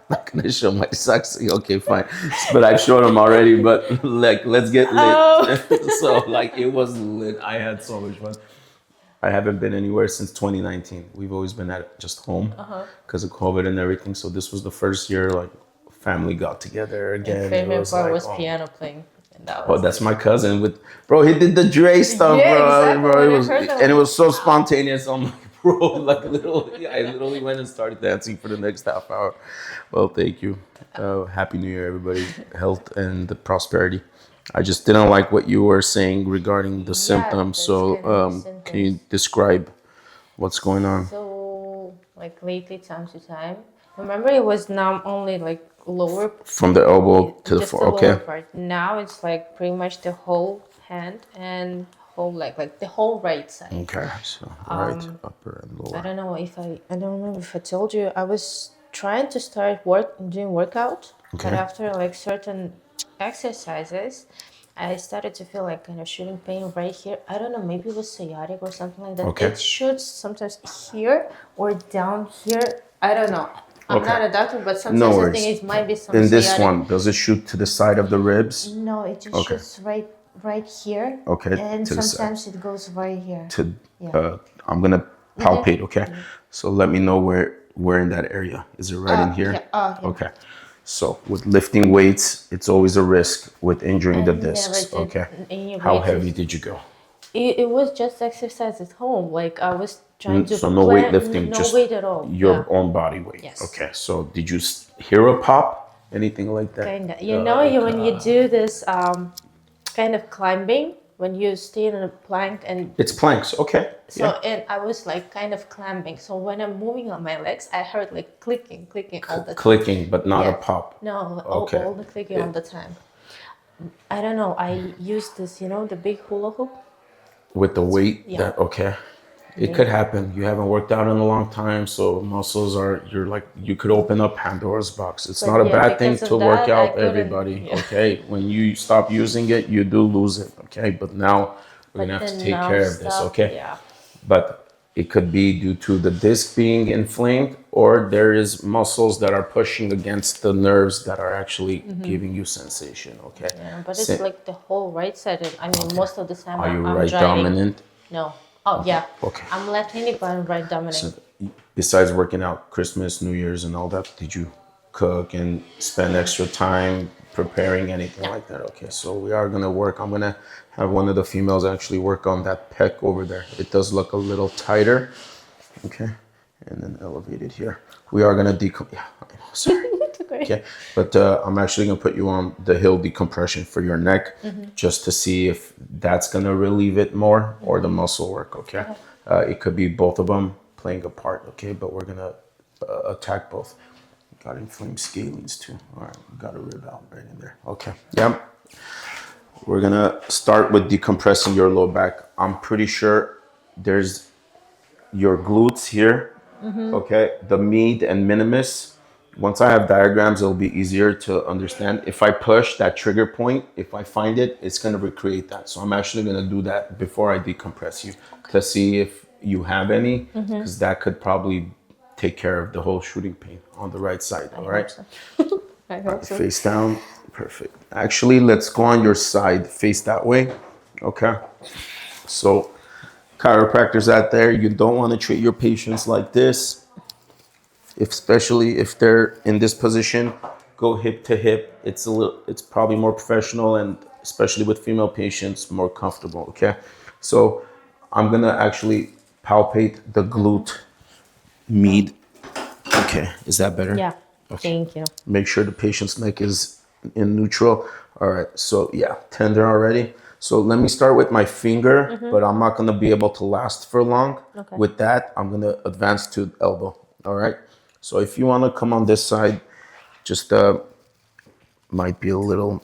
not gonna show my socks. Okay, fine. But I've showed them already. But like, let's get lit. So like, it was lit. I had so much fun. I haven't been anywhere since 2019. We've always been at just home because of COVID and everything. So this was the first year like family got together again. And favorite part was piano playing. And that was that's my cousin with bro. He did the Dre stuff, exactly. bro. It was so spontaneous. I'm like, bro, like literally, I literally went and started dancing for the next half hour. Well, thank you. Happy New Year, everybody. Health and the prosperity. I just didn't like what you were saying regarding the symptoms. So, can you describe what's going on? So, like lately, time to time. Remember, it was now only like lower from the elbow to the foot. Okay. Part. Now it's like pretty much the whole hand and whole leg, like the whole right side. Okay. So right, upper and lower. I don't know if I don't remember if I told you. I was trying to start doing workout, but after like certain exercises, I started to feel like kind of shooting pain right here. I don't know, maybe it was sciatic or something like that. Okay. It shoots sometimes here or down here. I don't know. I'm not a doctor, but sometimes I think it might be some in this sciatic. one, does it shoot to the side of the ribs? No, it just shoots right here. Okay. And sometimes it goes right here. I'm gonna palpate. Okay. So let me know where in that area. Is it right in here? Yeah. Okay. So with lifting weights, it's always a risk with injuring the discs. Okay. How heavy did you go? It was just exercise at home. Like I was trying to. So no weightlifting, just weight at all. Your own body weight. Yes. Okay. So did you hear a pop? Anything like that? Kinda. When you do this kind of climbing, when you stay in a plank and. It's planks. Okay. So and I was like kind of climbing. So when I'm moving on my legs, I heard like clicking all the time. Clicking, but not a pop. No. All the clicking all the time. I don't know. I used this, the big hula hoop. With the weight, it could happen. You haven't worked out in a long time, so muscles you could open up Pandora's box. It's not a bad thing to work out, everybody. Okay, when you stop using it, you do lose it. Okay, but now we're gonna have to take care of this. Okay, but it could be due to the disc being inflamed, or there is muscles that are pushing against the nerves that are actually giving you sensation. Okay. Yeah, but it's like the whole right side. I mean, most of the time I'm right driving. Dominant? No. Oh, yeah. Okay. I'm left-handed, but I'm right dominant. So, besides working out, Christmas, New Year's, and all that, did you cook and spend extra time preparing anything like that? Okay, so we are gonna work. I'm gonna have one of the females actually work on that pec over there. It does look a little tighter. Okay, and then elevate it here. We are gonna okay, but I'm actually gonna put you on the heel decompression for your neck, just to see if that's gonna relieve it more or the muscle work. Okay, it could be both of them playing a part. Okay, but we're gonna attack both. Got inflamed scalenes too. All right, got a rib out right in there. Okay, we're gonna start with decompressing your low back. I'm pretty sure there's your glutes here. Okay, the med and minimus. Once I have diagrams, it'll be easier to understand. If I push that trigger point, if I find it, it's gonna recreate that. So I'm actually gonna do that before I decompress you to see if you have any, because that could probably take care of the whole shooting pain on the right side. All right. I hope so. Face down. Perfect. Actually, let's go on your side. Face that way. Okay. So, chiropractors out there, you don't want to treat your patients like this. Especially if they're in this position, go hip to hip. It's probably more professional, and especially with female patients, more comfortable. Okay. So, I'm gonna actually palpate the glute med. Okay, is that better? Yeah, thank you. Make sure the patient's neck is in neutral. All right, so tender already. So let me start with my finger, but I'm not gonna be able to last for long. Okay. With that, I'm gonna advance to elbow. All right, so if you wanna come on this side, just might be more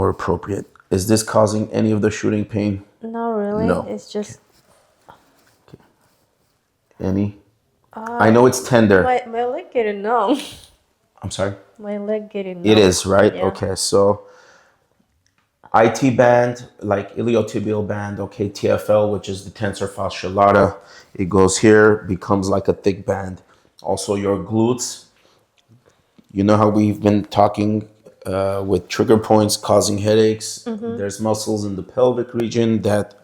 appropriate. Is this causing any of the shooting pain? No, really. No. It's just. Okay. Any? I know it's tender. My leg getting numb. I'm sorry? My leg getting numb. It is, right? Yeah. Okay, so IT band, like iliotibial band, okay, TFL, which is the tensor fasciolata. It goes here, becomes like a thick band. Also your glutes. You know how we've been talking with trigger points causing headaches. There's muscles in the pelvic region that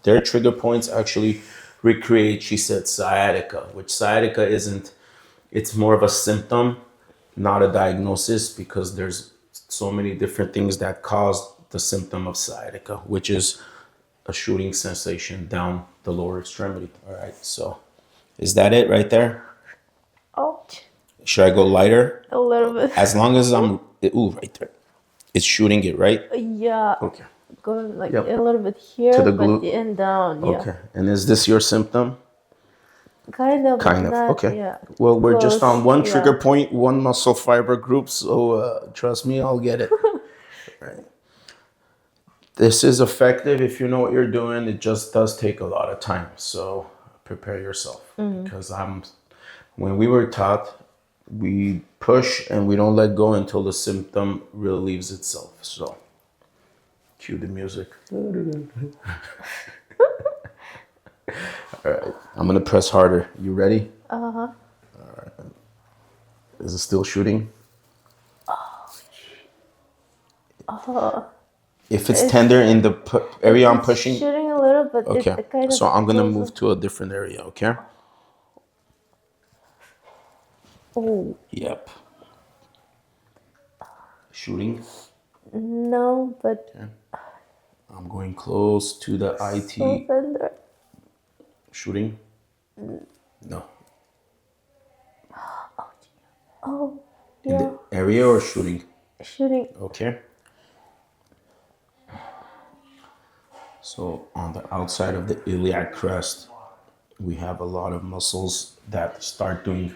their trigger points actually recreate, she said, sciatica, which sciatica isn't, it's more of a symptom, not a diagnosis, because there's so many different things that cause the symptom of sciatica, which is a shooting sensation down the lower extremity. All right, so is that it right there? Ouch. Should I go lighter? A little bit. As long as I'm, ooh, right there. It's shooting it, right? Yeah. Okay. Going like Yep. a little bit here, To the but glute. and down. Yeah. Okay. And is this your symptom? Kind of. Kind of. Not, Okay. yeah. Well, we're just Close, on one yeah. trigger point, one muscle fiber group. So trust me, I'll get it. Right. This is effective if you know what you're doing. It just does take a lot of time. So prepare yourself, because when we were taught, we push and we don't let go until the symptom relieves itself. So cue the music. All right, I'm gonna press harder. You ready? Uh-huh. All right. Is it still shooting? If it's tender in the area I'm pushing, Shooting a little, but okay. it kind of. So I'm gonna closes. move to a different area. Okay. Oh Yep. Shooting. no, but Okay. I'm going close to the IT. so tender. Shooting. No. Oh In yeah, the area or shooting? shooting. Okay. So on the outside of the iliac crest, we have a lot of muscles that start doing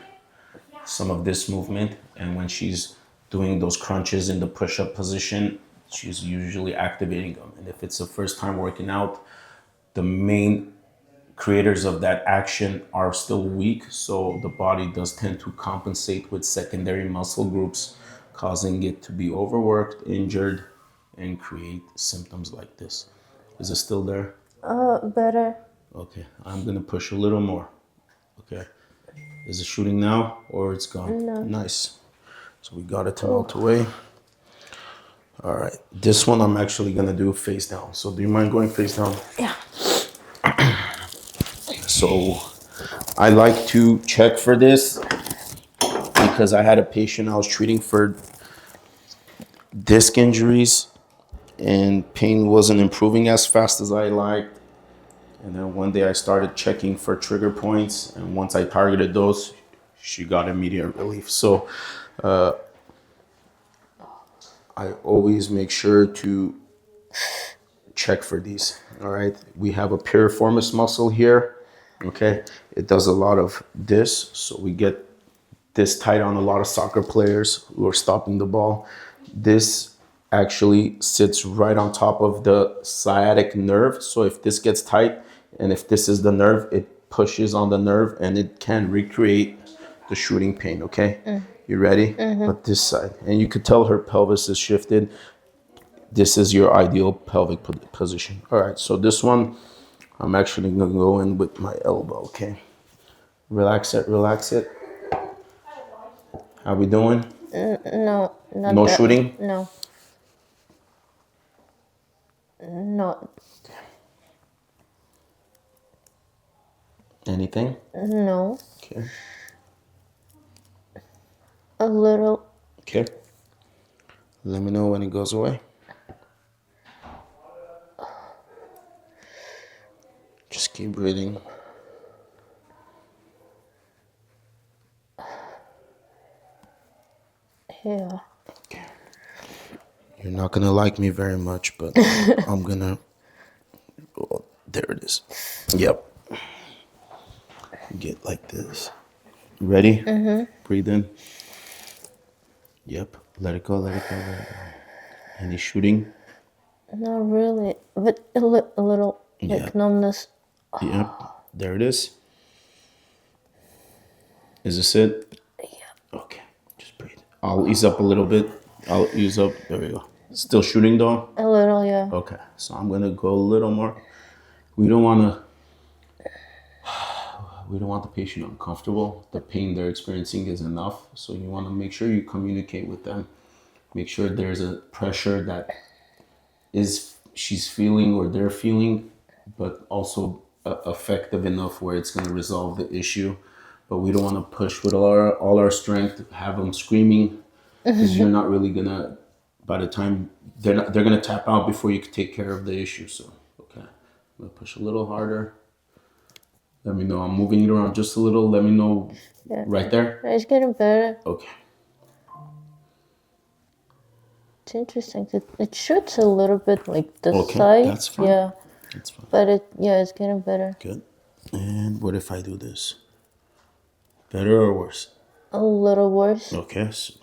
some of this movement. And when she's doing those crunches in the push-up position, she's usually activating them. And if it's the first time working out, the main creators of that action are still weak. So the body does tend to compensate with secondary muscle groups, causing it to be overworked, injured, and create symptoms like this. Is it still there? Better. Okay, I'm gonna push a little more. Okay, is it shooting now or it's gone? No. Nice. So we got it to melt away. All right, this one I'm actually gonna do face down. So do you mind going face down? Yeah. So I like to check for this because I had a patient I was treating for disc injuries and pain wasn't improving as fast as I liked. And then one day I started checking for trigger points, and once I targeted those, she got immediate relief. So I always make sure to check for these. All right, we have a piriformis muscle here. Okay, it does a lot of this, so we get this tight on a lot of soccer players who are stopping the ball. This actually sits right on top of the sciatic nerve. So if this gets tight, and if this is the nerve, it pushes on the nerve and it can recreate the shooting pain. Okay, you ready? But this side, and you could tell her pelvis is shifted. This is your ideal pelvic position. All right, so this one, I'm actually gonna go in with my elbow. Okay, relax it, relax it. How we doing? No, not No that. shooting? No. No. Anything? No. Okay. A little. Okay. Let me know when it goes away. Just keep breathing. Yeah. Okay. You're not gonna like me very much, but I'm gonna. Oh, there it is. Yep. Get like this. Ready? Breathe in. Yep. Let it go. Let it go. Let it go. Any shooting? Not really, but a little like Yeah. numbness. Yep. There it is. Is this it? Yeah. Okay. Just breathe. I'll ease up a little bit. I'll ease up. There we go. Still shooting though? A little, yeah. Okay. So I'm gonna go a little more. We don't wanna we don't want the patient uncomfortable. The pain they're experiencing is enough. So you want to make sure you communicate with them. Make sure there's a pressure that she's feeling or they're feeling, but also effective enough where it's going to resolve the issue. But we don't want to push with all our strength, have them screaming, because you're not really gonna. By the time they're gonna tap out before you can take care of the issue. So okay, I'm gonna push a little harder. Let me know. I'm moving it around just a little. Let me know. Yeah. Right there. It's getting better. Okay. It's interesting. It shoots a little bit like the Okay, side. that's fine. Yeah. That's fine. But it's getting better. Good. And what if I do this? Better or worse? A little worse. Okay. So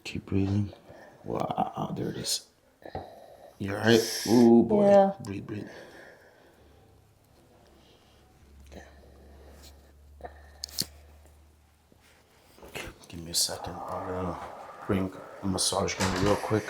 keep breathing. Wow, there it is. You all right? Ooh, boy. Yeah. Breathe, breathe. Okay, give me a second. I'm gonna bring a massage gun real quick.